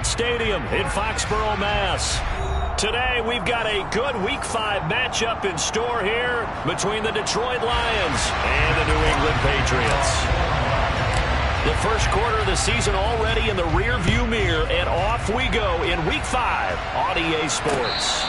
Stadium in Foxborough, Mass. Today, we've got a good Week 5 matchup in store here between the Detroit Lions and the New England Patriots. The first quarter of the season already in the rear-view mirror, and off we go in Week 5 on EA Sports.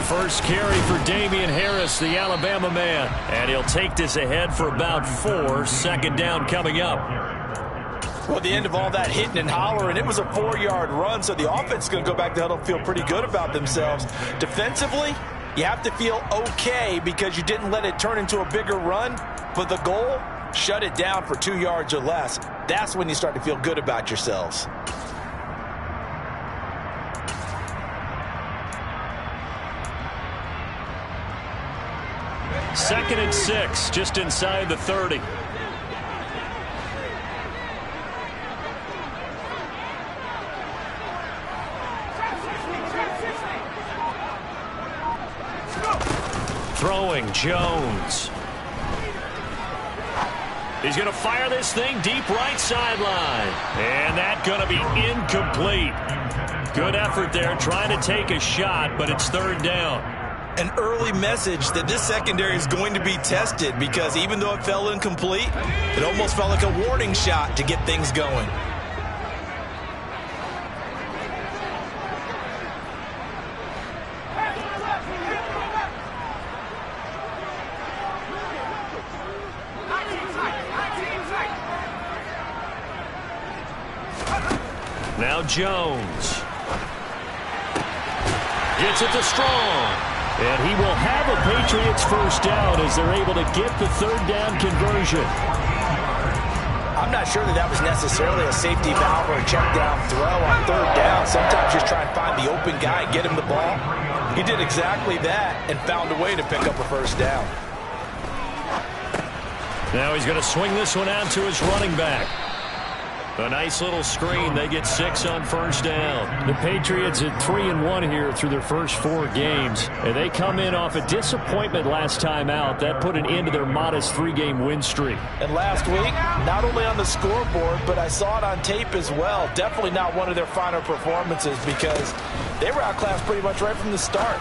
First carry for Damian Harris, the Alabama man. And he'll take this ahead for about 4. Second down coming up. Well, the end of all that hitting and hollering, it was a 4-yard run, so the offense is going to go back to huddle and feel pretty good about themselves. Defensively, you have to feel okay because you didn't let it turn into a bigger run. But the goal, shut it down for 2 yards or less. That's when you start to feel good about yourselves. Second and 6, just inside the 30. Throwing Jones. He's going to fire this thing deep right sideline. And that's going to be incomplete. Good effort there trying to take a shot, but it's third down. An early message that this secondary is going to be tested because even though it fell incomplete, it almost felt like a warning shot to get things going. Now Jones. Gets it to Strong. And he will have a Patriots first down as they're able to get the third down conversion. I'm not sure that was necessarily a safety valve or a check down throw on third down. Sometimes just try and find the open guy and get him the ball. He did exactly that and found a way to pick up a first down. Now he's going to swing this one out to his running back. A nice little screen. They get 6 on first down. The Patriots at 3-1 here through their first 4 games. And they come in off a disappointment last time out. That put an end to their modest 3-game win streak. And last week, not only on the scoreboard, but I saw it on tape as well. Definitely not one of their finer performances because they were outclassed pretty much right from the start.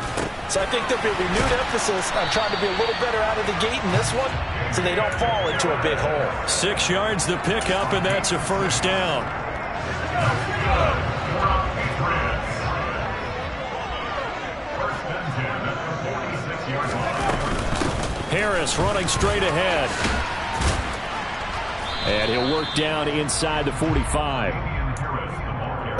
So I think there'll be a renewed emphasis on trying to be a little better out of the gate in this one so they don't fall into a big hole. 6 yards the pickup, and that's a first down. Harris running straight ahead. And he'll work down inside the 45.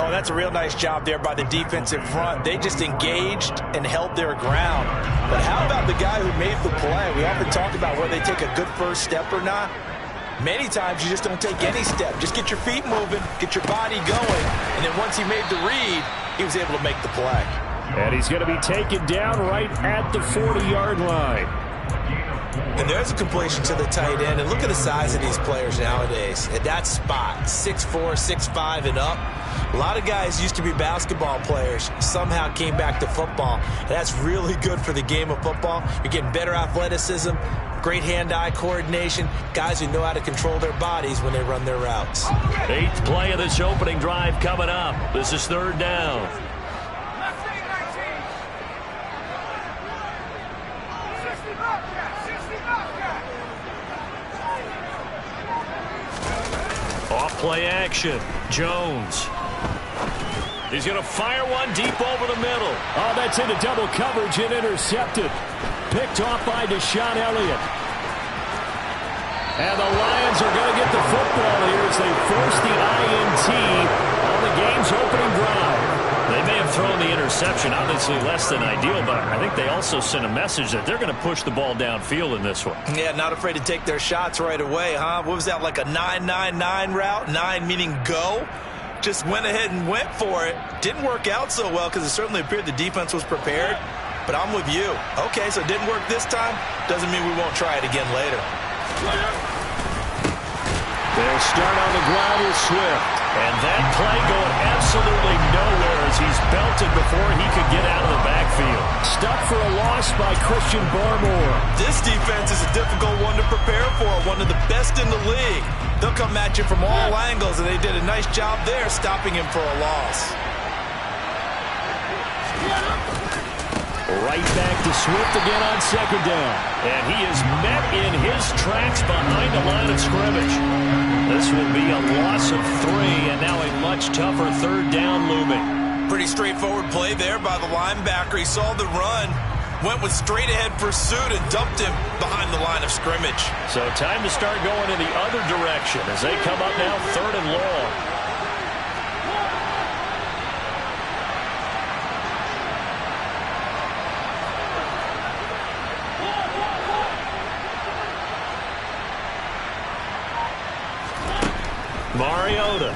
Oh, that's a real nice job there by the defensive front. They just engaged and held their ground. But how about the guy who made the play? We often talk about whether they take a good first step or not. Many times you just don't take any step. Just get your feet moving, get your body going, and then once he made the read, he was able to make the play. And he's going to be taken down right at the 40-yard line. And there's a completion to the tight end. And look at the size of these players nowadays. At that spot, 6'4", 6'5", and up. A lot of guys used to be basketball players, somehow came back to football. And that's really good for the game of football. You're getting better athleticism, great hand-eye coordination, guys who know how to control their bodies when they run their routes. 8th play of this opening drive coming up. This is third down. Off-play action. Jones. He's going to fire one deep over the middle. Oh, that's into double coverage and intercepted. Picked off by Deshaun Elliott. And the Lions are going to get the football here as they force the INT on the game's opening drive. They may have thrown the interception, obviously less than ideal, but I think they also sent a message that they're going to push the ball downfield in this one. Yeah, not afraid to take their shots right away, huh? What was that, like a 9-9-9 route? 9 meaning go? Just went ahead and went for it. Didn't work out so well because it certainly appeared the defense was prepared. But I'm with you. Okay, so it didn't work this time. Doesn't mean we won't try it again later. They'll start on the ground with Swift. And that play going absolutely nowhere as he's belted before he could get out of the backfield. Stuck for a loss by Christian Barmore. This defense is a difficult one to prepare for, one of the best in the league. They'll come at you from all angles, and they did a nice job there stopping him for a loss. Right back to Swift again on second down. And he is met in his tracks behind the line of scrimmage. This will be a loss of 3, and now a much tougher third down looming. Pretty straightforward play there by the linebacker. He saw the run, went with straight-ahead pursuit, and dumped him behind the line of scrimmage. So time to start going in the other direction as they come up now third and long. Mariota.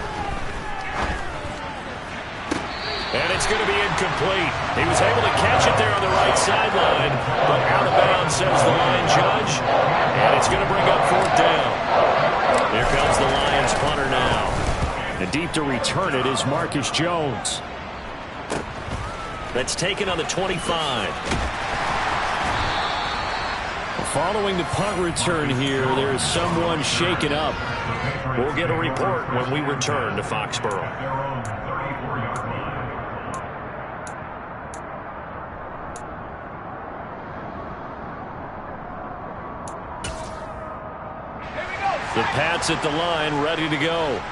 And it's going to be incomplete. He was able to catch it there on the right sideline, but out of bounds, says the line judge. And it's going to bring up fourth down. Here comes the Lions punter now. And deep to return it is Marcus Jones. That's taken on the 25. Following the punt return here, there is someone shaken up. We'll get a report when we return to Foxborough. The Pats at the line, ready to go.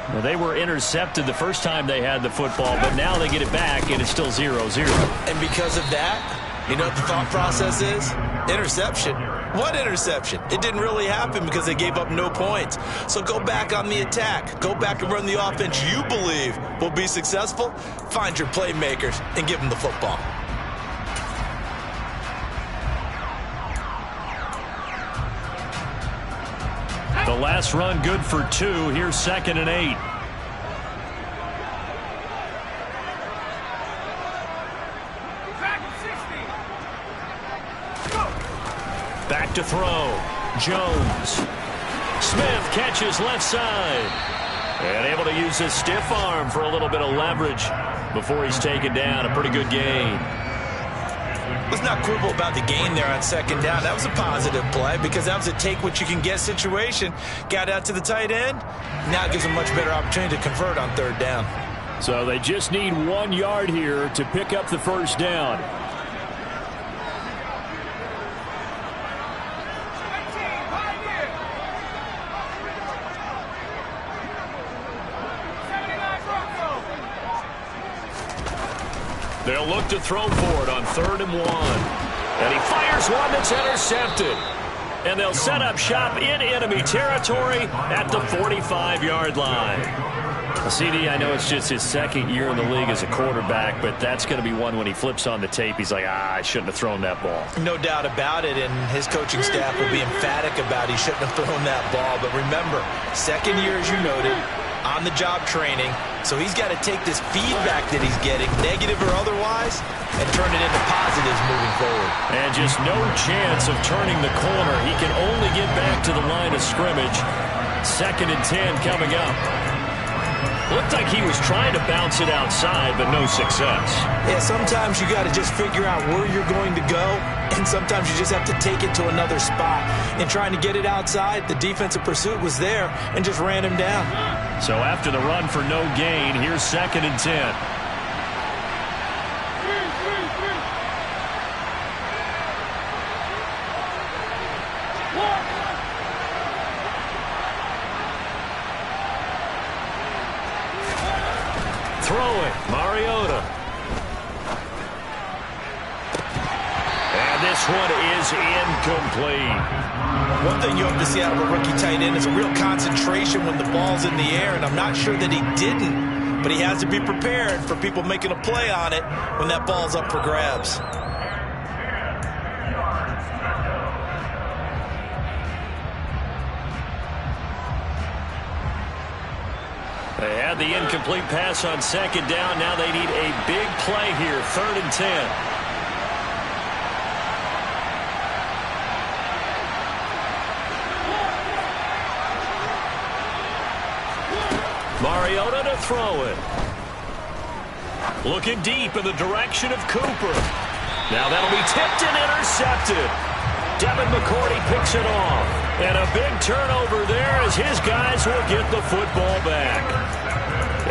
Well, they were intercepted the first time they had the football, but now they get it back, and it's still 0-0. And because of that, you know what the thought process is? Interception. What interception? It didn't really happen because they gave up no points. So go back on the attack. Go back and run the offense you believe will be successful. Find your playmakers and give them the football. The last run good for 2. Here's 2nd and 8. Back to throw. Jones. Smith catches left side. And able to use his stiff arm for a little bit of leverage before he's taken down. A pretty good gain. Let's not quibble about the gain there on 2nd down. That was a positive play because that was a take-what-you-can-get situation. Got out to the tight end. Now it gives them a much better opportunity to convert on 3rd down. So they just need 1 yard here to pick up the first down. They'll look to throw for it on 3rd and 1. And he fires one that's intercepted. And they'll set up shop in enemy territory at the 45-yard line. CD, I know it's just his 2nd year in the league as a quarterback, but that's going to be one when he flips on the tape. He's like, I shouldn't have thrown that ball. No doubt about it, and his coaching staff will be emphatic about he shouldn't have thrown that ball. But remember, 2nd year, as you noted, on-the-job training. So he's got to take this feedback that he's getting, negative or otherwise, and turn it into positives moving forward. And just no chance of turning the corner. He can only get back to the line of scrimmage. 2nd and 10 coming up. Looked like he was trying to bounce it outside, but no success. Yeah, sometimes you got to just figure out where you're going to go, and sometimes you just have to take it to another spot. And trying to get it outside, the defensive pursuit was there and just ran him down. So after the run for no gain, here's 2nd and 10. Throwing, Mariota. And this one is incomplete. One thing you hope to see out of a rookie tight end is a real concentration when the ball's in the air, and I'm not sure that he didn't but he has to be prepared for people making a play on it when that ball's up for grabs. They had the incomplete pass on second down. Now they need a big play here, 3rd and 10. Mariota to throw it. Looking deep in the direction of Cooper. Now that'll be tipped and intercepted. Devin McCourty picks it off. And a big turnover there as his guys will get the football back.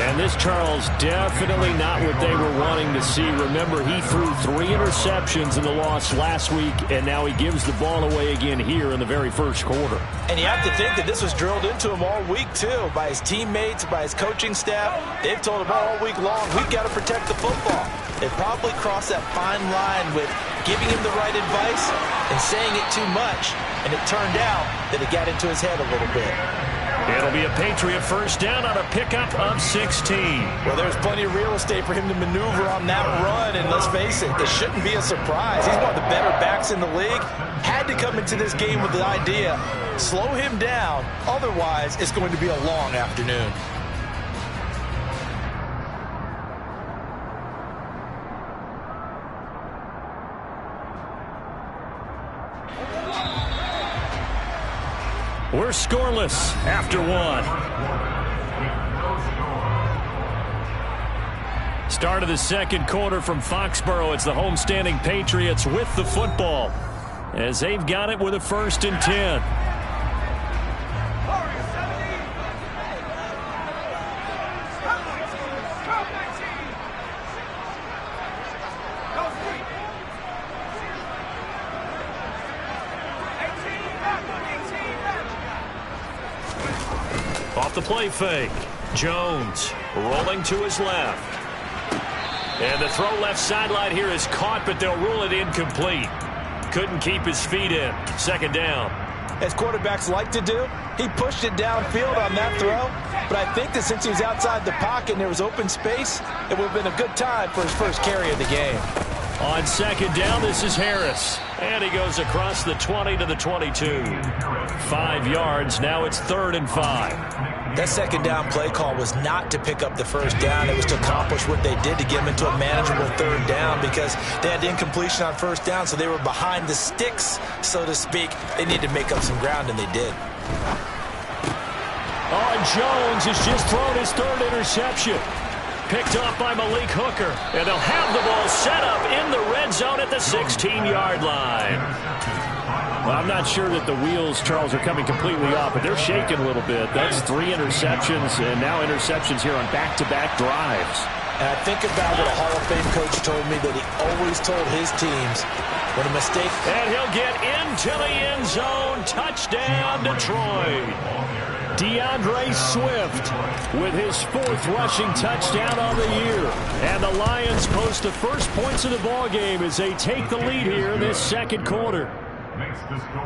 And this, Charles, definitely not what they were wanting to see. Remember, he threw 3 interceptions in the loss last week, and now he gives the ball away again here in the very first quarter. And you have to think that this was drilled into him all week, too, by his teammates, by his coaching staff. They've told him all week long, we've got to protect the football. They probably crossed that fine line with giving him the right advice and saying it too much, and it turned out that it got into his head a little bit. It'll be a Patriot first down on a pickup of 16. Well, there's plenty of real estate for him to maneuver on that run, and let's face it, it shouldn't be a surprise. He's one of the better backs in the league. Had to come into this game with the idea, slow him down, otherwise it's going to be a long afternoon. We're scoreless after 1. Start of the second quarter from Foxborough. It's the homestanding Patriots with the football as they've got it with a 1st and 10. Off the play fake. Jones rolling to his left. And the throw left sideline here is caught, but they'll rule it incomplete. Couldn't keep his feet in. 2nd down. As quarterbacks like to do, he pushed it downfield on that throw. But I think that since he was outside the pocket and there was open space, it would have been a good time for his first carry of the game. On 2nd down, this is Harris. And he goes across the 20 to the 22. 5 yards. Now it's 3rd and 5. That 2nd down play call was not to pick up the 1st down. It was to accomplish what they did to get them into a manageable 3rd down because they had incompletion on 1st down, so they were behind the sticks, so to speak. They needed to make up some ground, and they did. Oh, and Jones has just thrown his 3rd interception. Picked off by Malik Hooker. And they'll have the ball set up in the red zone at the 16-yard line. Well, I'm not sure that the wheels, Charles, are coming completely off, but they're shaking a little bit. That's 3 interceptions, and now interceptions here on back-to-back drives. And I think about what a Hall of Fame coach told me that he always told his teams when a mistake. And he'll get into the end zone. Touchdown, Detroit. DeAndre Swift with his 4th rushing touchdown on the year. And the Lions post the first points of the ballgame as they take the lead here in this 2nd quarter.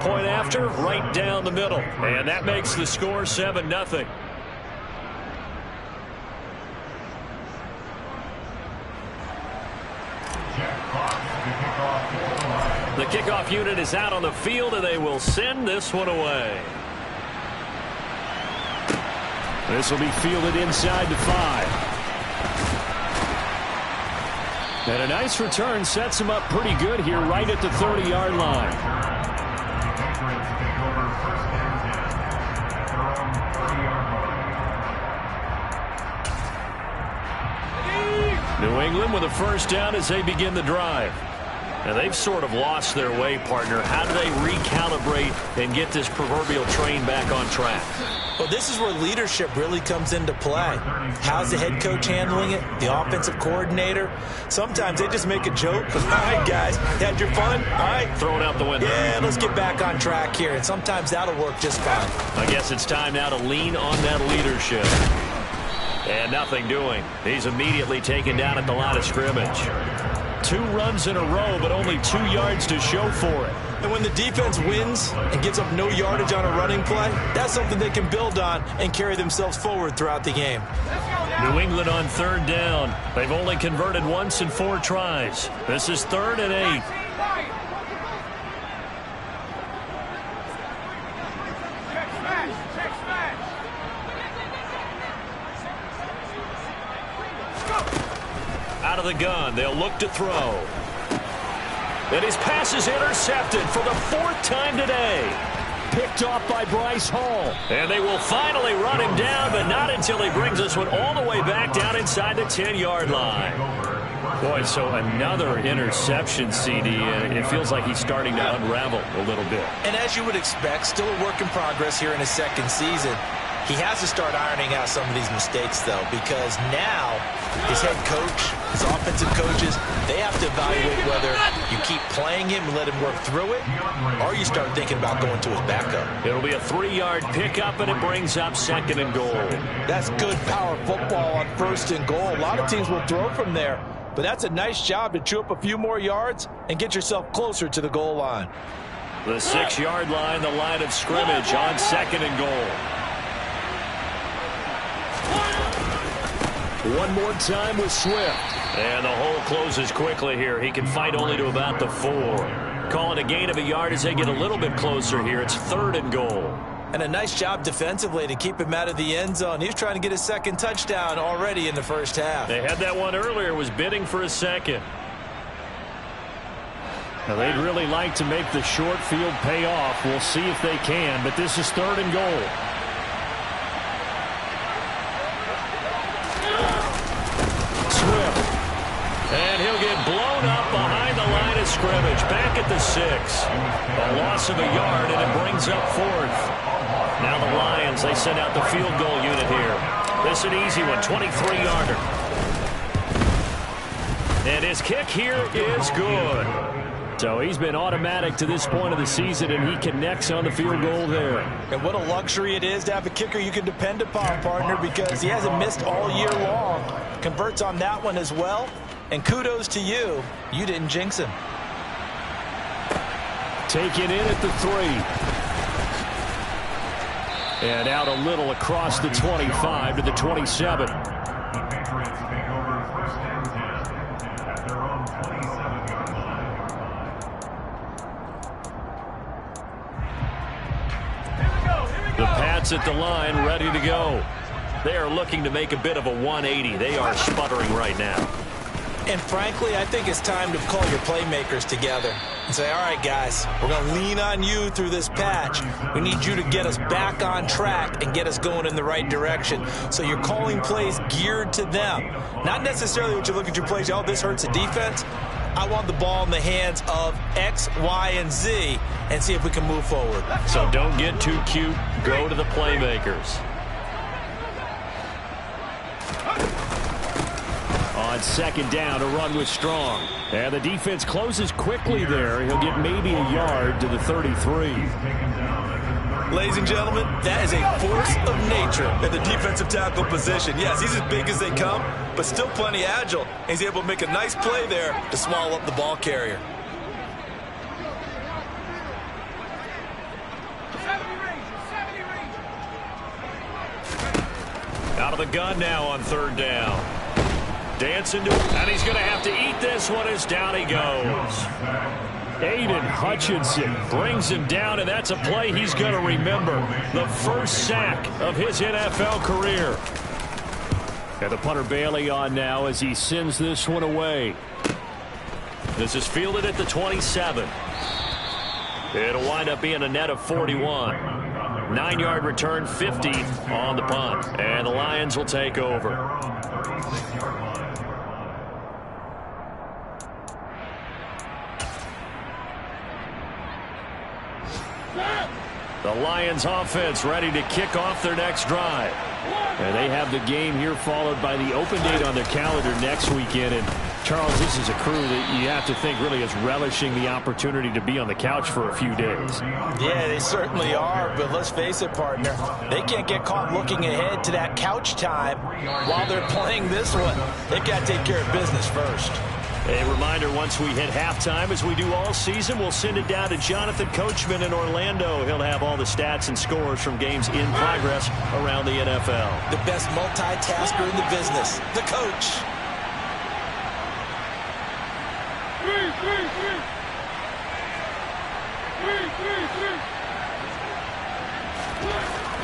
Point after, right down the middle. And that makes the score 7-0. The kickoff unit is out on the field, and they will send this one away. This will be fielded inside the 5. And a nice return sets him up pretty good here right at the 30-yard line. New England with a 1st down as they begin the drive. And they've sort of lost their way, partner. How do they recalibrate and get this proverbial train back on track? Well, this is where leadership really comes into play. How's the head coach handling it? The offensive coordinator? Sometimes they just make a joke. All right, guys, had your fun? All right. Throw it out the window. Yeah, let's get back on track here. And sometimes that'll work just fine. I guess it's time now to lean on that leadership. And nothing doing. He's immediately taken down at the line of scrimmage. 2 runs in a row, but only 2 yards to show for it. And when the defense wins and gives up no yardage on a running play, that's something they can build on and carry themselves forward throughout the game. New England on third down. They've only converted once in 4 tries. This is 3rd and 8. Out of the gun, they'll look to throw. And his pass is intercepted for the 4th time today. Picked off by Bryce Hall. And they will finally run him down, but not until he brings this one all the way back down inside the 10-yard line. Boy, so another interception, CD, and it feels like he's starting to unravel a little bit. And as you would expect, still a work in progress here in his 2nd season. He has to start ironing out some of these mistakes, though, because now his head coach, his offensive coaches, they have to evaluate whether you keep playing him and let him work through it, or you start thinking about going to his backup. It'll be a 3-yard pickup, and it brings up 2nd and goal. That's good power football on 1st and goal. A lot of teams will throw from there, but that's a nice job to chew up a few more yards and get yourself closer to the goal line. The 6-yard line, the line of scrimmage on 2nd and goal. One more time with Swift. And the hole closes quickly here. He can fight only to about the 4. Calling a gain of a yard as they get a little bit closer here. It's 3rd and goal. And a nice job defensively to keep him out of the end zone. He was trying to get his 2nd touchdown already in the 1st half. They had that one earlier, was bidding for a 2nd. Now they'd really like to make the short field pay off. We'll see if they can, but this is 3rd and goal. And he'll get blown up behind the line of scrimmage. Back at the 6. A loss of a yard, and it brings up 4th. Now the Lions, they send out the field goal unit here. This is an easy one, 23-yarder. And his kick here is good. So he's been automatic to this point of the season, and he connects on the field goal there. And what a luxury it is to have a kicker you can depend upon, partner, because he hasn't missed all year long. Converts on that one as well. And kudos to you. You didn't jinx him. Taken in at the 3. And out a little across the 25 to the 27. The Pats at the line, ready to go. They are looking to make a bit of a 180. They are sputtering right now. And frankly, I think it's time to call your playmakers together and say, all right, guys, we're going to lean on you through this patch. We need you to get us back on track and get us going in the right direction. So you're calling plays geared to them. Not necessarily what you look at your plays, oh, this hurts the defense. I want the ball in the hands of X, Y, and Z and see if we can move forward. So don't get too cute. Go to the playmakers. On 2nd down, a run with Strong. And the defense closes quickly there. He'll get maybe a yard to the 33. Ladies and gentlemen, that is a force of nature in the defensive tackle position. Yes, he's as big as they come, but still plenty agile. He's able to make a nice play there to swallow up the ball carrier. Out of the gun now on 3rd down. Dancing to it, and he's going to have to eat this one as down he goes. Aiden Hutchinson brings him down, and that's a play he's going to remember. The first sack of his NFL career. And the punter Bailey on now as he sends this one away. This is fielded at the 27. It'll wind up being a net of 41. 9-yard return, 50 on the punt. And the Lions will take over. The Lions offense ready to kick off their next drive. And they have the game here followed by the open date on their calendar next weekend. And Charles, this is a crew that you have to think really is relishing the opportunity to be on the couch for a few days. Yeah, they certainly are, but let's face it, partner. They can't get caught looking ahead to that couch time while they're playing this one. They've got to take care of business first. A reminder, once we hit halftime, as we do all season, we'll send it down to Jonathan Coachman in Orlando. He'll have all the stats and scores from games in progress around the NFL. The best multitasker in the business, the coach.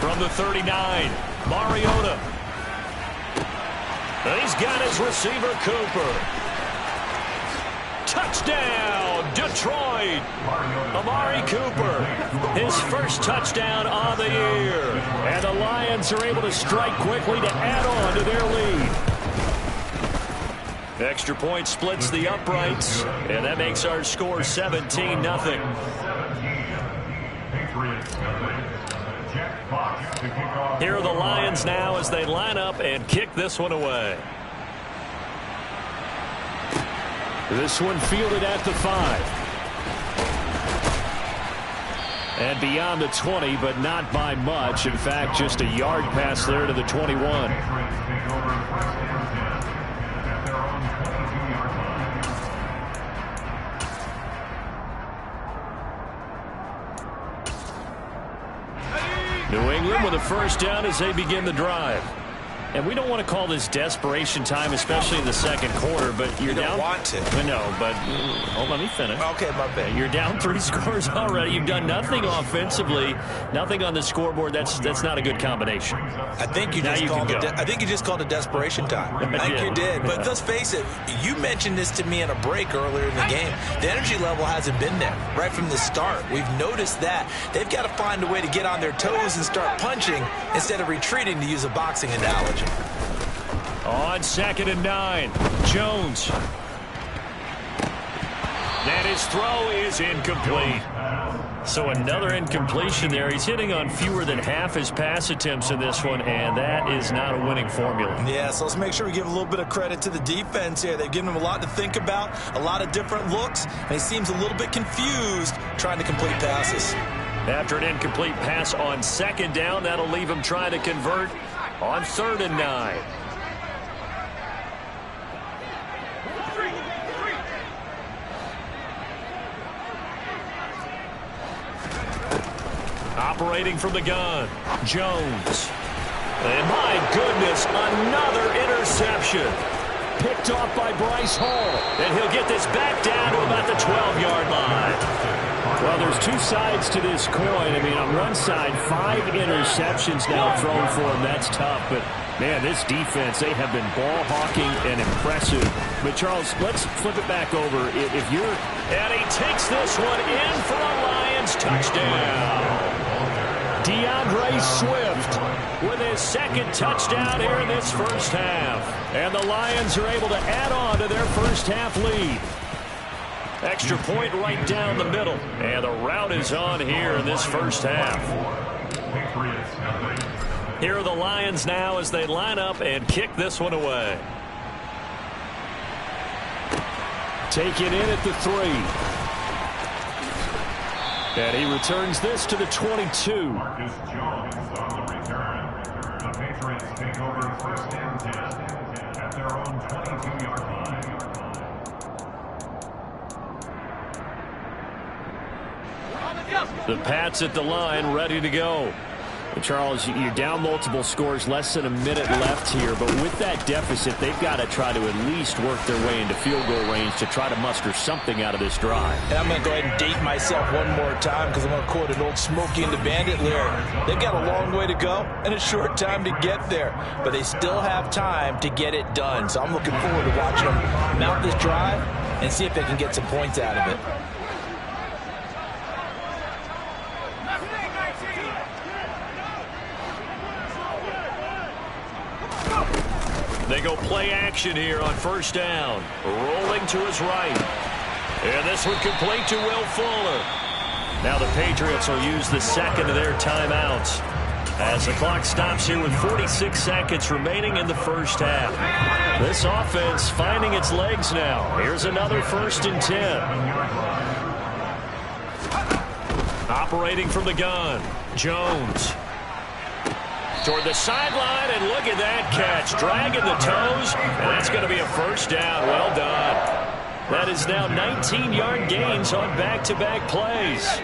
From the 39, Mariota. And he's got his receiver, Cooper. Touchdown, Detroit. Amari Cooper, his first touchdown on the year. And the Lions are able to strike quickly to add on to their lead. Extra point splits the uprights, and that makes our score 17-0. Here are the Lions now as they line up and kick this one away. This one fielded at the 5. And beyond the 20, but not by much. In fact, just a yard pass there to the 21. New England with a first down as they begin the drive. And we don't want to call this desperation time, especially in the second quarter, but you're down. You don't want to. No, but let me finish. Okay, my bad. You're down 3 scores already. You've done nothing offensively, nothing on the scoreboard. That's not a good combination. I think you just called it desperation time. I think you did. But let's face it, you mentioned this to me in a break earlier in the game. The energy level hasn't been there right from the start. We've noticed that. They've got to find a way to get on their toes and start punching instead of retreating, to use a boxing analogy. On 2nd and 9, Jones. And his throw is incomplete. So another incompletion there. He's hitting on fewer than half his pass attempts in this one, and that is not a winning formula. Yeah, so let's make sure we give a little bit of credit to the defense here. They've given him a lot to think about, a lot of different looks, and he seems a little bit confused trying to complete passes. After an incomplete pass on 2nd down, that'll leave him trying to convert on 3rd and 9. Operating from the gun, Jones. And my goodness, another interception. Picked off by Bryce Hall. And he'll get this back down to about the 12-yard line. Well, there's 2 sides to this coin. I mean, on one side, 5 interceptions now thrown for him. That's tough. But, man, this defense, they have been ball hawking and impressive. But, Charles, let's flip it back over. If you're... And he takes this one in for a Lions touchdown. DeAndre Swift with his 2nd touchdown here in this first half. And the Lions are able to add on to their first half lead. Extra point right down the middle. And the route is on here in this first half. Here are the Lions now as they line up and kick this one away. Take it in at the 3. And he returns this to the 22. Marcus Jones on the return. The Patriots take over 1st and 10 at their own 22-yard line. The Pats at the line, ready to go. And Charles, you're down multiple scores, less than a minute left here. But with that deficit, they've got to try to at least work their way into field goal range to try to muster something out of this drive. And I'm going to go ahead and date myself one more time because I'm going to quote an old Smokey and the Bandit lyric. They've got a long way to go and a short time to get there. But they still have time to get it done. So I'm looking forward to watching them mount this drive and see if they can get some points out of it. They go play action here on 1st down. Rolling to his right. And this one complete to Will Fuller. Now the Patriots will use the 2nd of their timeouts as the clock stops here with 46 seconds remaining in the first half. This offense finding its legs now. Here's another 1st and 10. Operating from the gun, Jones. Toward the sideline, and look at that catch. Dragging the toes, and that's going to be a 1st down. Well done. That is now 19-yard gains on back-to-back plays.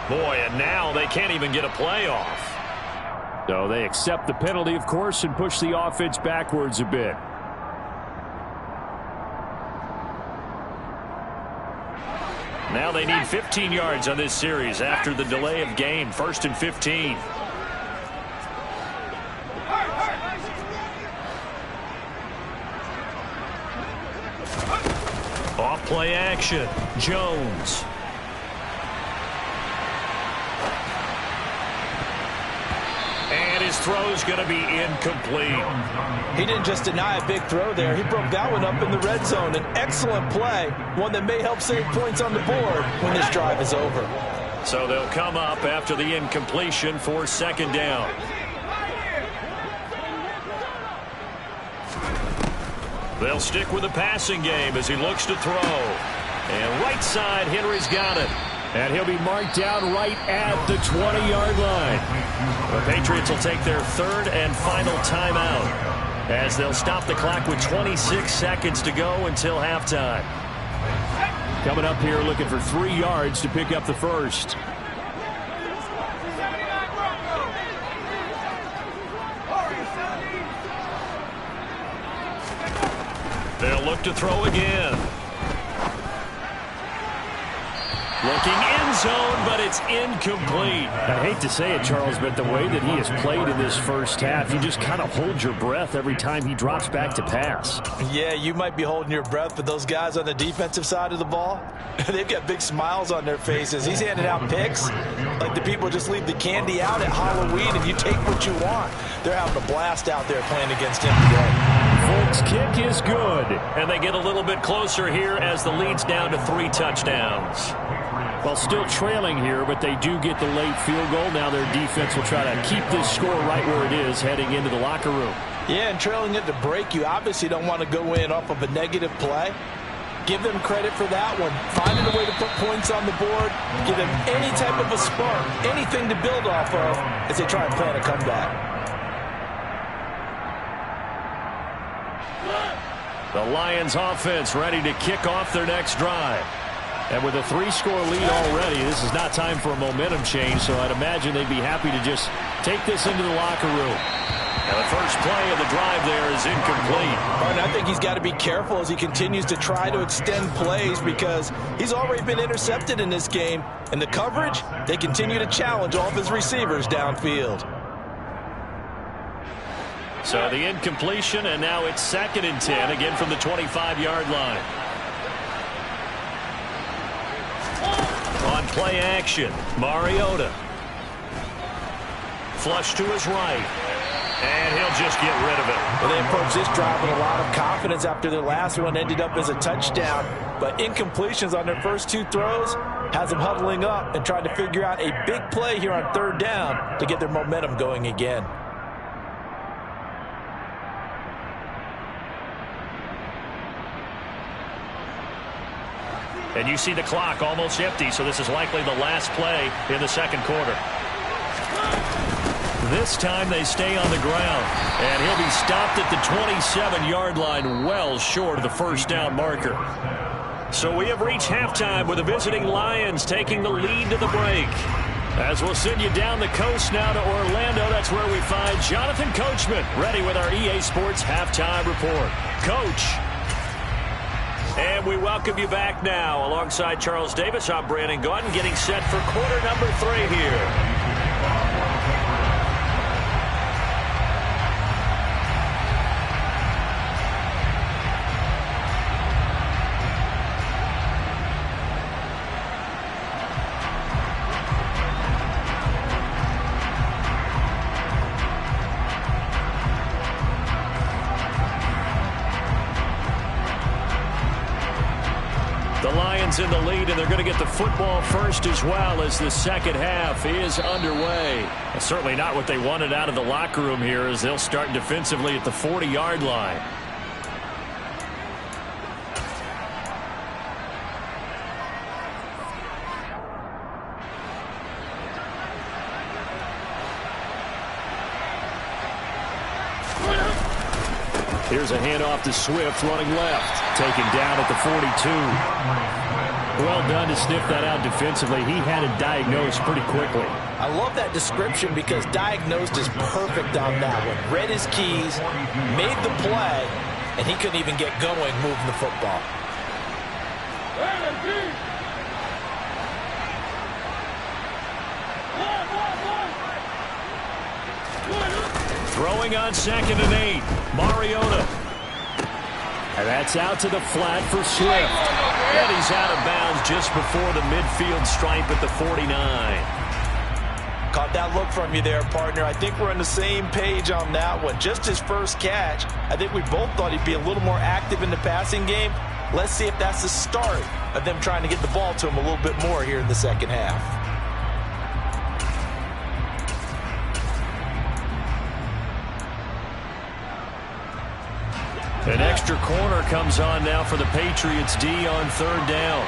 Boy, and now they can't even get a playoff. So they accept the penalty, of course, and push the offense backwards a bit. Now they need 15 yards on this series after the delay of game. 1st and 15. Off play action. Jones. And his throw's going to be incomplete. He didn't just deny a big throw there. He broke that one up in the red zone. An excellent play, one that may help save points on the board when this drive is over. So they'll come up after the incompletion for 2nd down. They'll stick with the passing game as he looks to throw. And right side, Henry's got it. And he'll be marked down right at the 20-yard line. The Patriots will take their 3rd and final timeout as they'll stop the clock with 26 seconds to go until halftime. Coming up here looking for 3 yards to pick up the first. They'll look to throw again. Looking end zone, but it's incomplete. I hate to say it, Charles, but the way that he has played in this first half, you just kind of hold your breath every time he drops back to pass. Yeah, you might be holding your breath, but those guys on the defensive side of the ball, they've got big smiles on their faces. He's handing out picks like the people just leave the candy out at Halloween and you take what you want. They're having a blast out there playing against him today. Folks, kick is good. And they get a little bit closer here as the lead's down to 3 touchdowns. Well, still trailing here, but they do get the late field goal. Now their defense will try to keep this score right where it is heading into the locker room. Yeah, and trailing it to break, you obviously don't want to go in off of a negative play. Give them credit for that one. Finding a way to put points on the board. Give them any type of a spark, anything to build off of as they try and plan a comeback. The Lions offense ready to kick off their next drive. And with a 3-score lead already, this is not time for a momentum change, so I'd imagine they'd be happy to just take this into the locker room. And the first play of the drive there is incomplete. And I think he's got to be careful as he continues to try to extend plays because he's already been intercepted in this game. And the coverage, they continue to challenge all of his receivers downfield. So the incompletion, and now it's 2nd and 10, again from the 25-yard line. On play action, Mariota. Flush to his right. And he'll just get rid of it. Well, they approached this drive with a lot of confidence after their last one ended up as a touchdown. But incompletions on their first 2 throws has them huddling up and trying to figure out a big play here on 3rd down to get their momentum going again. And you see the clock almost empty, so this is likely the last play in the 2nd quarter. This time they stay on the ground, and he'll be stopped at the 27-yard line, well short of the 1st down marker. So we have reached halftime with the visiting Lions taking the lead to the break. As we'll send you down the coast now to Orlando, that's where we find Jonathan Coachman ready with our EA Sports halftime report. Coach. And we welcome you back now. Alongside Charles Davis, I'm Brandon Gaudin, getting set for quarter number 3 here. The Lions in the lead, and they're going to get the football first as well as the second half is underway. Well, certainly not what they wanted out of the locker room here as they'll start defensively at the 40-yard line. Here's a handoff to Swift running left. Taken down at the 42. Well done to sniff that out defensively. He had it diagnosed pretty quickly. I love that description because diagnosed is perfect on that one. Read his keys, made the play, and he couldn't even get going moving the football. Throwing on 2nd and 8. Mariota. And that's out to the flat for Swift. And he's out of bounds just before the midfield stripe at the 49. Caught that look from you there, partner. I think we're on the same page on that one. Just his first catch. I think we both thought he'd be a little more active in the passing game. Let's see if that's the start of them trying to get the ball to him a little bit more here in the second half. An extra corner comes on now for the Patriots D on 3rd down.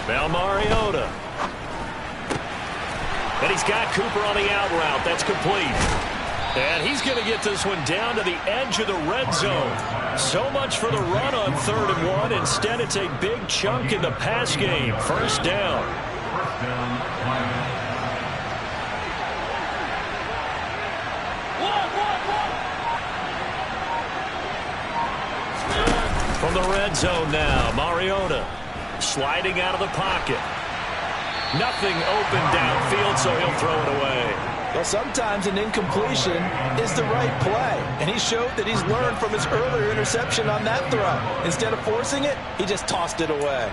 Now Mariota. And he's got Cooper on the out route. That's complete. And he's going to get this one down to the edge of the red zone. So much for the run on 3rd and 1. Instead, it's a big chunk in the pass game. 1st down. From the red zone now, Mariota sliding out of the pocket. Nothing open downfield, so he'll throw it away. Well, sometimes an incompletion is the right play, and he showed that he's learned from his earlier interception on that throw. Instead of forcing it, he just tossed it away.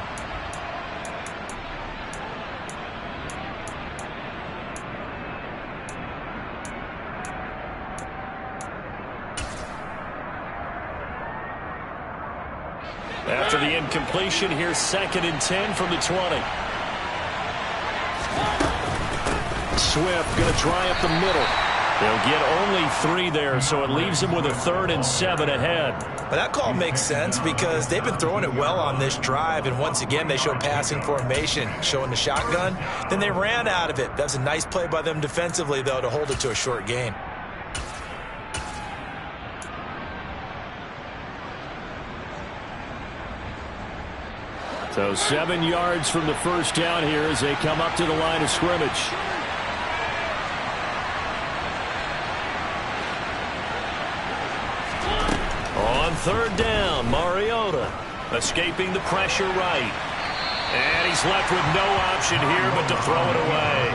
After the incompletion, here's 2nd and 10 from the 20. Swift going to try up the middle. They'll get only 3 there, so it leaves them with a 3rd and 7 ahead. Well, that call makes sense because they've been throwing it well on this drive, and once again they show passing formation, showing the shotgun. Then they ran out of it. That's a nice play by them defensively, though, to hold it to a short gain. So 7 yards from the first down here as they come up to the line of scrimmage. On 3rd down, Mariota escaping the pressure right. And he's left with no option here but to throw it away.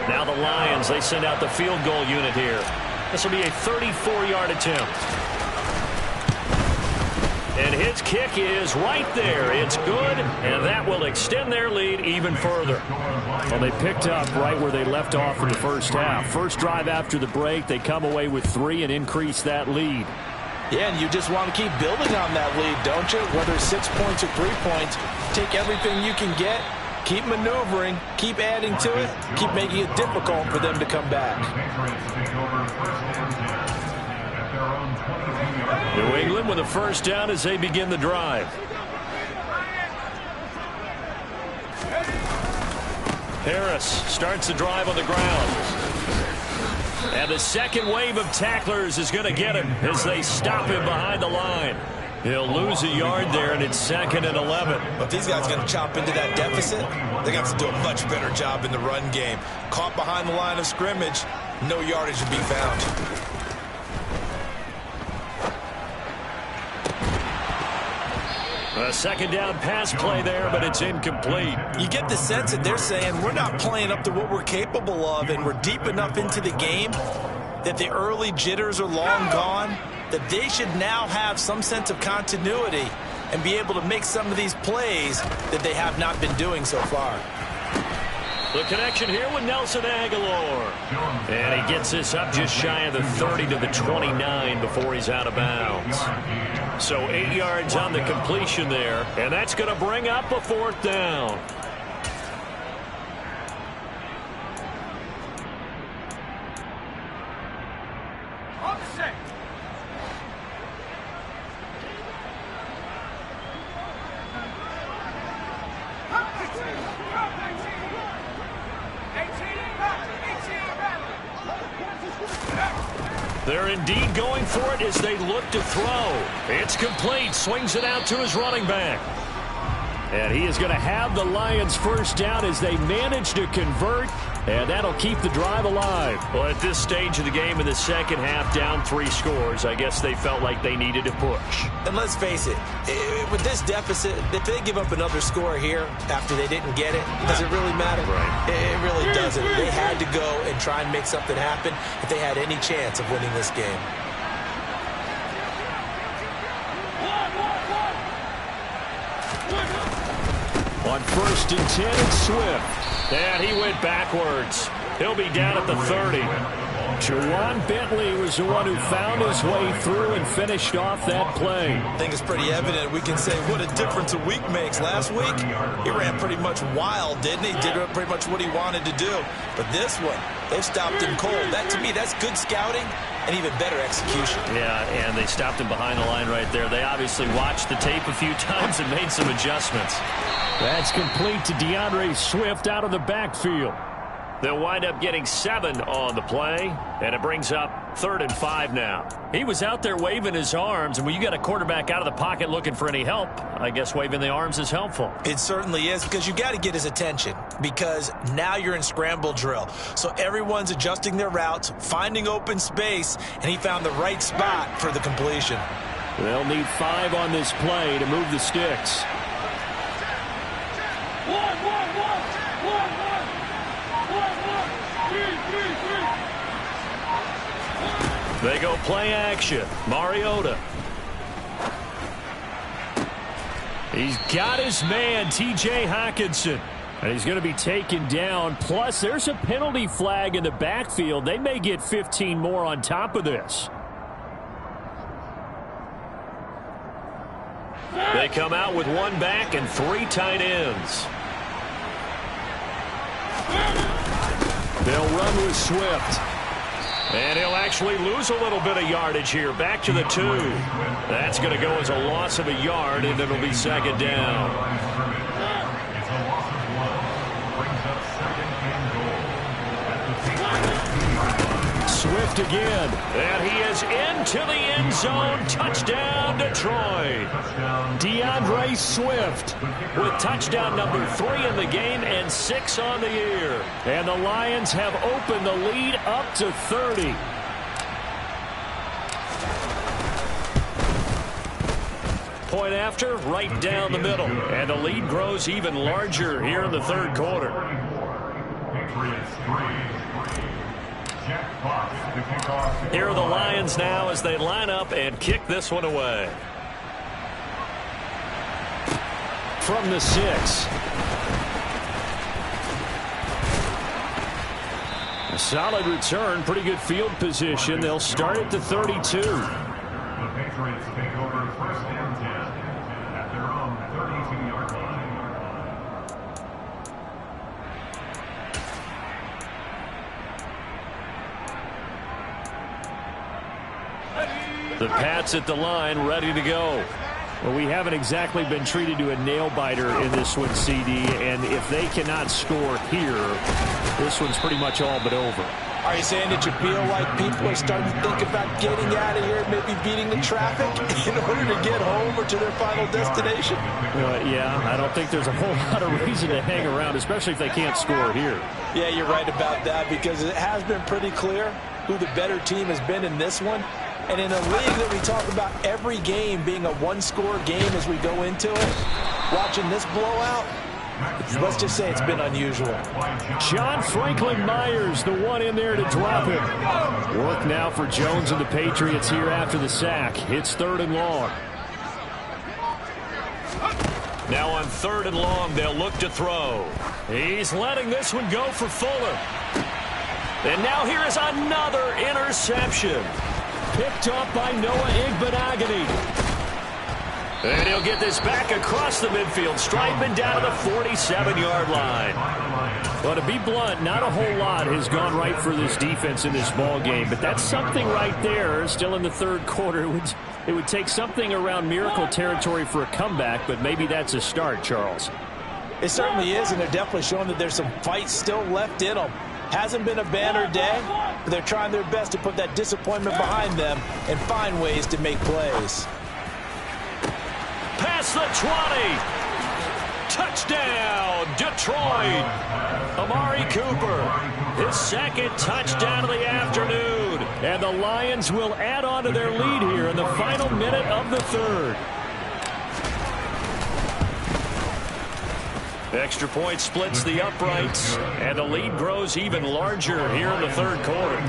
Now the Lions, they send out the field goal unit here. This will be a 34-yard attempt. And his kick is right there. It's good, and that will extend their lead even further. Well, they picked up right where they left off in the first half. First drive after the break, they come away with 3 and increase that lead. Yeah, and you just want to keep building on that lead, don't you? Whether it's 6 points or 3 points, take everything you can get, keep maneuvering, keep adding to it, keep making it difficult for them to come back. New England with a first down as they begin the drive. Harris starts the drive on the ground. And the second wave of tacklers is going to get him as they stop him behind the line. He'll lose a yard there, and it's 2nd and 11. But if these guys are going to chop into that deficit, they're going to have to do a much better job in the run game. Caught behind the line of scrimmage, no yardage to be found. A second down pass play there, but it's incomplete. You get the sense that they're saying we're not playing up to what we're capable of, and we're deep enough into the game that the early jitters are long gone. that they should now have some sense of continuity and be able to make some of these plays that they have not been doing so far. The connection here with Nelson Aguilar. And he gets this up just shy of the 30 to the 29 before he's out of bounds. So 8 yards on the completion there, and that's going to bring up a 4th down. They're indeed going for it as they look to throw. It's complete. Swings it out to his running back. And he is going to have the Lions first down as they manage to convert, and that'll keep the drive alive. Well, at this stage of the game in the second half, down 3 scores, I guess they felt like they needed to push. And let's face it, with this deficit, if they give up another score here after they didn't get it, does it really matter? Right. It really doesn't. They had to go and try and make something happen if they had any chance of winning this game. On 1st and 10, it's Swift. And he went backwards. He'll be down at the 30. Jawan Bentley was the one who found his way through and finished off that play. I think it's pretty evident. We can say what a difference a week makes. Last week, he ran pretty much wild, didn't he? Did pretty much what he wanted to do. But this one, they stopped him cold. That, to me, that's good scouting and even better execution. Yeah, and they stopped him behind the line right there. They obviously watched the tape a few times and made some adjustments. That's complete to DeAndre Swift out of the backfield. They'll wind up getting 7 on the play, and it brings up 3rd and 5 now. He was out there waving his arms, and when you got a quarterback out of the pocket looking for any help, I guess waving the arms is helpful. It certainly is, because you got to get his attention, because now you're in scramble drill. So everyone's adjusting their routes, finding open space, and he found the right spot for the completion. They'll need 5 on this play to move the sticks. They go play action. Mariota. He's got his man, T.J. Hockenson. And he's going to be taken down. Plus, there's a penalty flag in the backfield. They may get 15 more on top of this. They come out with 1 back and 3 tight ends. They'll run with Swift. And he'll actually lose a little bit of yardage here. Back to the 2. That's going to go as a loss of a yard, and it'll be 2nd down. Swift again. And he is into the end zone. Touchdown, Detroit. DeAndre Swift with touchdown number 3 in the game and 6 on the year. And the Lions have opened the lead up to 30. Point after, right down the middle. And the lead grows even larger here in the 3rd quarter. Here are the Lions now as they line up and kick this one away. From the 6. A solid return, pretty good field position. They'll start at the 32. The Patriots take over 1st and 10 at their own 32-yard line. The Pats at the line, ready to go. Well, we haven't exactly been treated to a nail-biter in this one, CD, and if they cannot score here, this one's pretty much all but over. Are you saying that you feel like people are starting to think about getting out of here, maybe beating the traffic in order to get home or to their final destination? Yeah, I don't think there's a whole lot of reason to hang around, especially if they can't score here. Yeah, you're right about that, because it has been pretty clear who the better team has been in this one. And in a league that we talk about every game being a one-score game as we go into it, watching this blowout, Let's just say it's been unusual. John Franklin Myers, the one in there to drop him. Work now for Jones and the Patriots here after the sack. It's 3rd and long. Now on 3rd and long, they'll look to throw. He's letting this one go for Fuller. And now here is another interception. Picked up by Noah Igbenogany. And he'll get this back across the midfield stripe and down to the 47-yard line. Well, to be blunt, not a whole lot has gone right for this defense in this ball game, but that's something right there. Still in the 3rd quarter. It would take something around miracle territory for a comeback, but maybe that's a start, Charles. It certainly is, and they're definitely showing that there's some fight still left in them. Hasn't been a banner day, but they're trying their best to put that disappointment behind them and find ways to make plays. Past the 20. Touchdown, Detroit. Amari Cooper, his 2nd touchdown of the afternoon. And the Lions will add on to their lead here in the final minute of the 3rd. Extra point splits the uprights, and the lead grows even larger here in the 3rd quarter.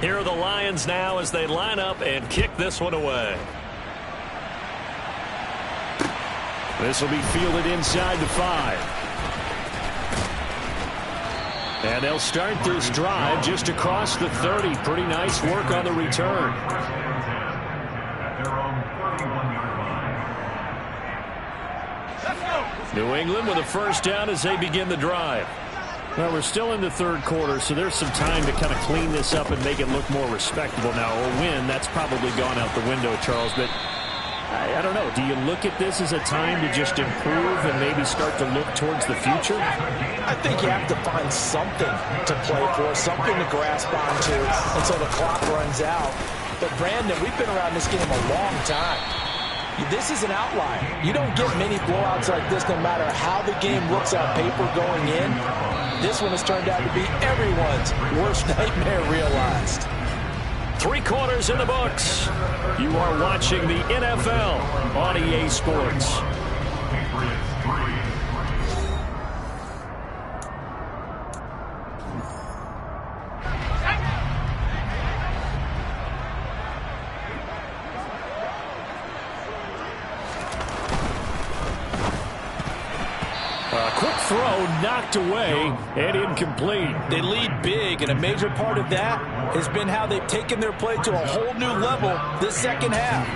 Here are the Lions now as they line up and kick this one away. This will be fielded inside the 5. And they'll start this drive just across the 30. Pretty nice work on the return. New England with a 1st down as they begin the drive. Well, we're still in the 3rd quarter, so there's some time to kind of clean this up and make it look more respectable now. Or win, that's probably gone out the window, Charles. But I don't know. Do you look at this as a time to just improve and maybe start to look towards the future? I think you have to find something to play for, something to grasp onto until the clock runs out. But, Brandon, we've been around this game a long time. This is an outlier. You don't get many blowouts like this no matter how the game looks on paper going in. This one has turned out to be everyone's worst nightmare realized. 3 quarters in the books. You are watching the NFL on EA Sports. Quick throw knocked away and incomplete. They lead big, and a major part of that has been how they've taken their play to a whole new level this 2nd half.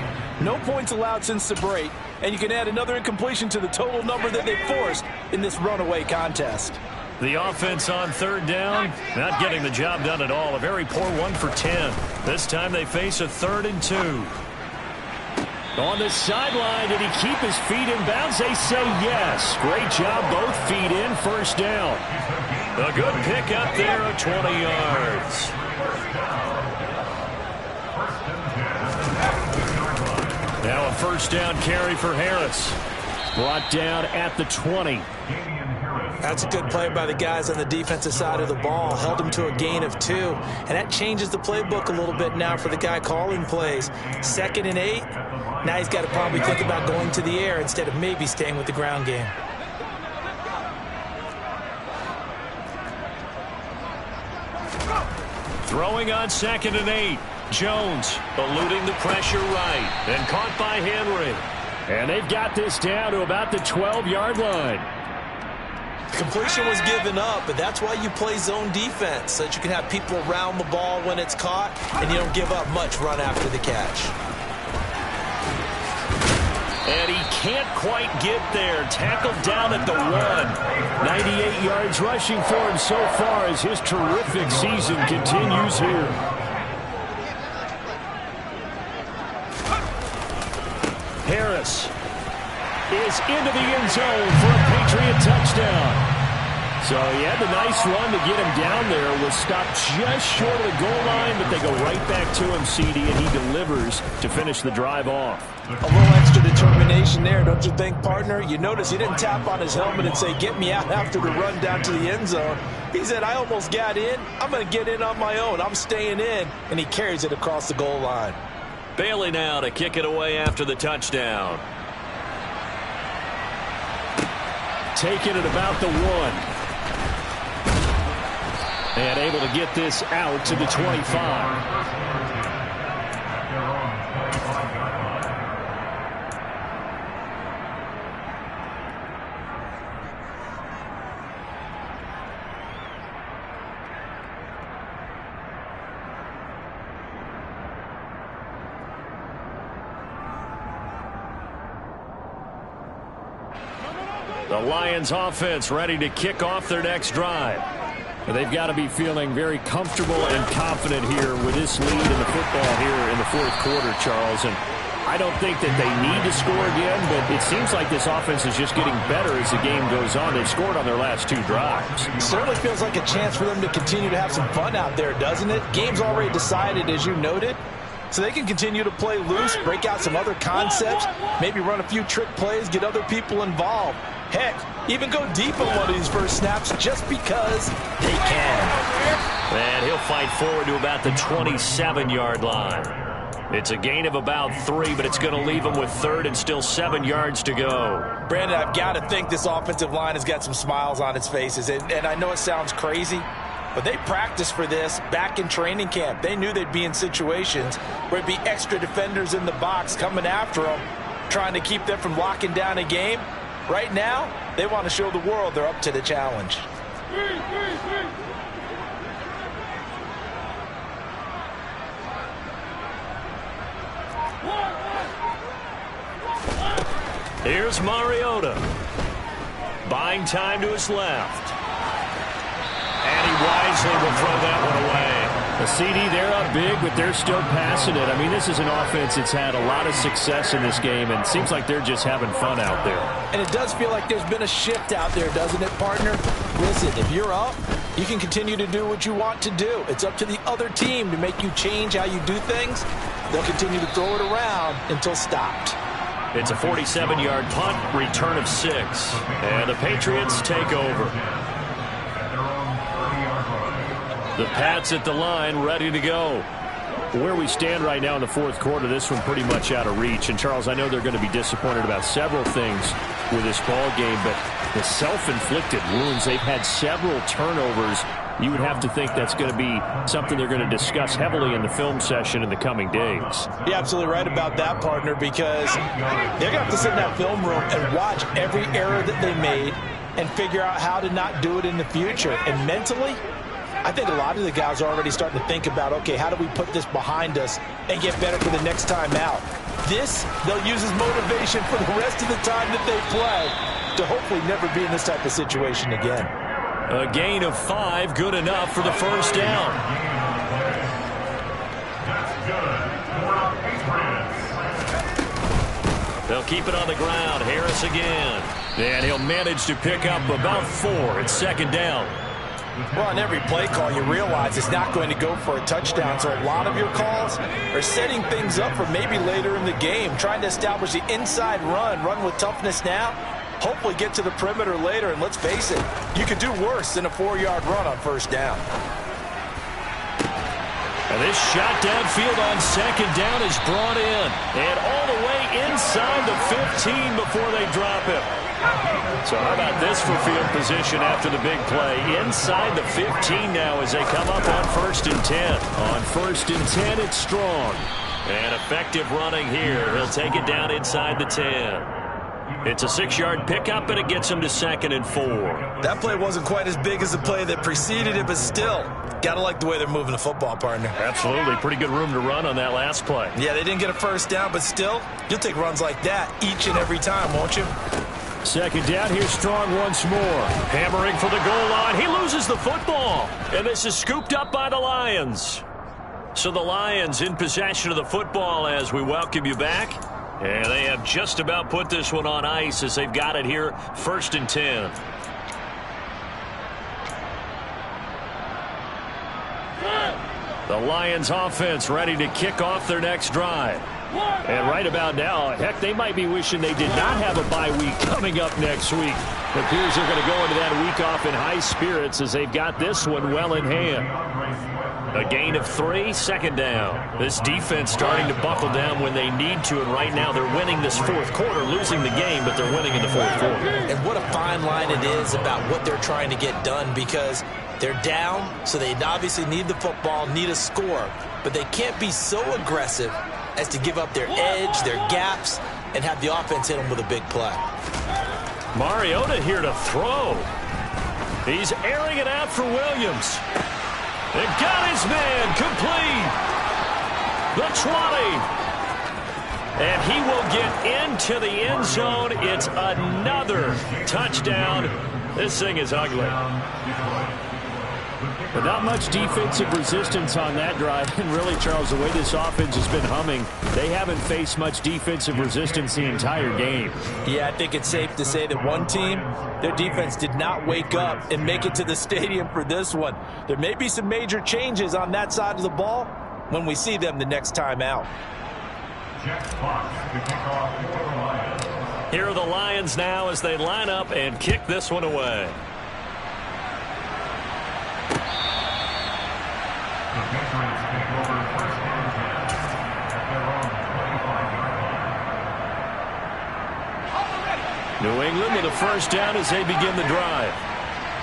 No points allowed since the break, and you can add another incompletion to the total number that they forced in this runaway contest. The offense on 3rd down, not getting the job done at all. A very poor 1 for 10. This time they face a 3rd and 2. On the sideline, did he keep his feet in bounds? They say yes. Great job, both feet in, 1st down. A good pick up there of 20 yards. Now a 1st down carry for Harris. Brought down at the 20. That's a good play by the guys on the defensive side of the ball. Held him to a gain of 2. And that changes the playbook a little bit now for the guy calling plays. 2nd and 8. Now he's got to probably think about going to the air instead of maybe staying with the ground game. Throwing on 2nd and 8. Jones eluding the pressure right. And caught by Henry. And they've got this down to about the 12-yard line. Completion was given up, but that's why you play zone defense, so that you can have people around the ball when it's caught, and you don't give up much run after the catch. And he can't quite get there. Tackled down at the 1. 98 yards rushing for him so far as his terrific season continues here. Harris is into the end zone for a Patriot touchdown. So he had the nice run to get him down there. Was stopped just short of the goal line, but they go right back to him, CD, and he delivers to finish the drive off. A little extra determination there, don't you think, partner? You notice he didn't tap on his helmet and say, get me out after the run down to the end zone. He said, I almost got in. I'm going to get in on my own. I'm staying in. And he carries it across the goal line. Bailey now to kick it away after the touchdown. taken at about the 1. And able to get this out to the 25. The Lions offense ready to kick off their next drive. They've got to be feeling very comfortable and confident here with this lead in the football here in the fourth quarter, Charles. And I don't think that they need to score again, but it seems like this offense is just getting better as the game goes on. They've scored on their last 2 drives. It certainly feels like a chance for them to continue to have some fun out there, doesn't it? Game's already decided, as you noted. So they can continue to play loose, break out some other concepts, maybe run a few trick plays, get other people involved. Heck, even go deep on one of these first snaps just because they can. And he'll fight forward to about the 27-yard line. It's a gain of about 3, but it's going to leave him with 3rd and still 7 yards to go. Brandon, I've got to think this offensive line has got some smiles on its faces. And I know it sounds crazy, but they practiced for this back in training camp. They knew they'd be in situations where there'd be extra defenders in the box coming after them, trying to keep them from locking down a game. Right now, they want to show the world they're up to the challenge. Here's Mariota. Buying time to his left. And he wisely will throw that one away. The CD, they're up big, but they're still passing it. I mean, this is an offense that's had a lot of success in this game, and it seems like they're just having fun out there. And it does feel like there's been a shift out there, doesn't it, partner? Listen, if you're up, you can continue to do what you want to do. It's up to the other team to make you change how you do things. They'll continue to throw it around until stopped. It's a 47-yard punt, return of 6. And the Patriots take over. The Pats at the line, ready to go. Where we stand right now in the fourth quarter, this one pretty much out of reach. And, Charles, I know they're going to be disappointed about several things with this ball game, but the self-inflicted wounds, they've had several turnovers. You would have to think that's going to be something they're going to discuss heavily in the film session in the coming days. You're absolutely right about that, partner, because they're going to have to sit in that film room and watch every error that they made and figure out how to not do it in the future. And mentally, I think a lot of the guys are already starting to think about, okay, how do we put this behind us and get better for the next time out? This, they'll use as motivation for the rest of the time that they play to hopefully never be in this type of situation again. A gain of 5, good enough for the first down. They'll keep it on the ground. Harris again. And he'll manage to pick up about 4. It's second down. Well, on every play call, you realize it's not going to go for a touchdown. So a lot of your calls are setting things up for maybe later in the game, trying to establish the inside run with toughness now, hopefully get to the perimeter later. And let's face it, you could do worse than a 4-yard run on first down. And this shot downfield on second down is brought in. And all the way inside the 15 before they drop it. So how about this for field position after the big play? Inside the 15 now as they come up on 1st and 10. On 1st and 10, it's Strong. And effective running here. He'll take it down inside the 10. It's a 6-yard pickup, and it gets him to 2nd and 4. That play wasn't quite as big as the play that preceded it, but still, got to like the way they're moving the football, partner. Absolutely. Pretty good room to run on that last play. Yeah, they didn't get a first down, but still, you'll take runs like that each and every time, won't you? Second down, here's Strong once more. Hammering for the goal line. He loses the football. And this is scooped up by the Lions. So the Lions in possession of the football as we welcome you back. And they have just about put this one on ice as they've got it here, 1st and 10. The Lions offense ready to kick off their next drive. And right about now, heck, they might be wishing they did not have a bye week coming up next week. It appears they're going to go into that week off in high spirits as they've got this one well in hand. A gain of 3, second down. This defense starting to buckle down when they need to, and right now they're winning this fourth quarter, losing the game, but they're winning in the fourth quarter. And what a fine line it is about what they're trying to get done, because they're down, so they obviously need the football, need a score, but they can't be so aggressive as to give up their edge, their gaps, and have the offense hit them with a big play. Mariota here to throw. He's airing it out for Williams. It got his man complete. The 20. And he will get into the end zone. It's another touchdown. This thing is ugly. But not much defensive resistance on that drive. And really, Charles, the way this offense has been humming, they haven't faced much defensive resistance the entire game. Yeah, I think it's safe to say that one team, their defense did not wake up and make it to the stadium for this one. There may be some major changes on that side of the ball when we see them the next time out. Here are the Lions now as they line up and kick this one away. New England with a first down as they begin the drive.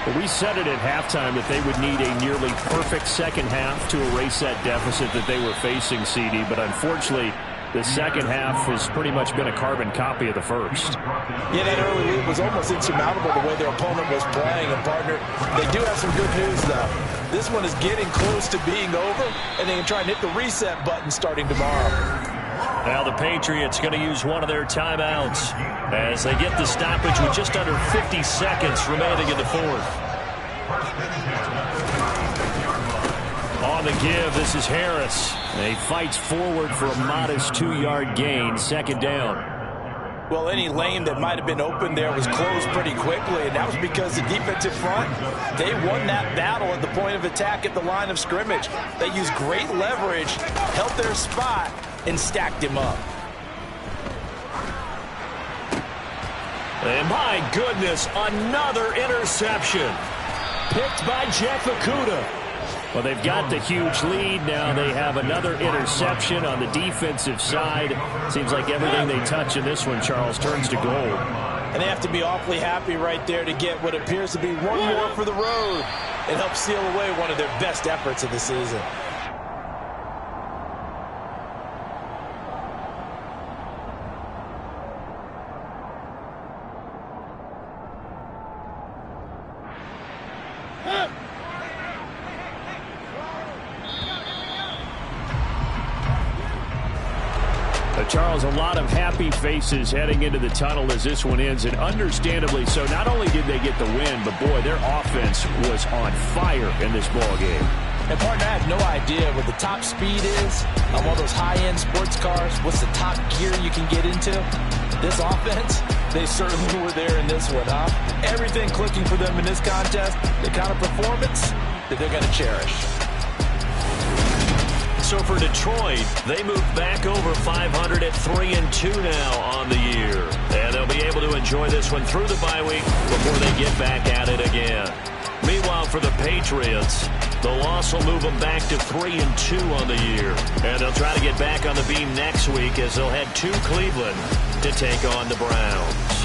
Well, we said it at halftime that they would need a nearly perfect second half to erase that deficit that they were facing, CD, but unfortunately the second half has pretty much been a carbon copy of the first. Yeah, that early lead was almost insurmountable the way their opponent was playing. And, partner, they do have some good news, though. This one is getting close to being over, and they can try and hit the reset button starting tomorrow. Now the Patriots going to use one of their timeouts as they get the stoppage with just under 50 seconds remaining in the fourth. On the give, this is Harris. He fights forward for a modest 2-yard gain, second down. Well, any lane that might have been open there was closed pretty quickly, and that was because the defensive front, they won that battle at the point of attack at the line of scrimmage. They used great leverage, held their spot, and stacked him up. And my goodness, another interception. Picked by Jeff Okudah. Well, they've got the huge lead. Now they have another interception on the defensive side. Seems like everything they touch in this one, Charles, turns to gold. And they have to be awfully happy right there to get what appears to be one more for the road and help seal away one of their best efforts of the season. Charles, a lot of happy faces heading into the tunnel as this one ends, and understandably so. Not only did they get the win, but boy, their offense was on fire in this ball game. And partner, I have no idea what the top speed is on one of those high-end sports cars. What's the top gear you can get into? This offense, they certainly were there in this one, huh? Everything clicking for them in this contest, the kind of performance that they're going to cherish. So for Detroit, they move back over 500 at 3-2 now on the year. And they'll be able to enjoy this one through the bye week before they get back at it again. Meanwhile, for the Patriots, the loss will move them back to 3-2 on the year. And they'll try to get back on the beam next week as they'll head to Cleveland to take on the Browns.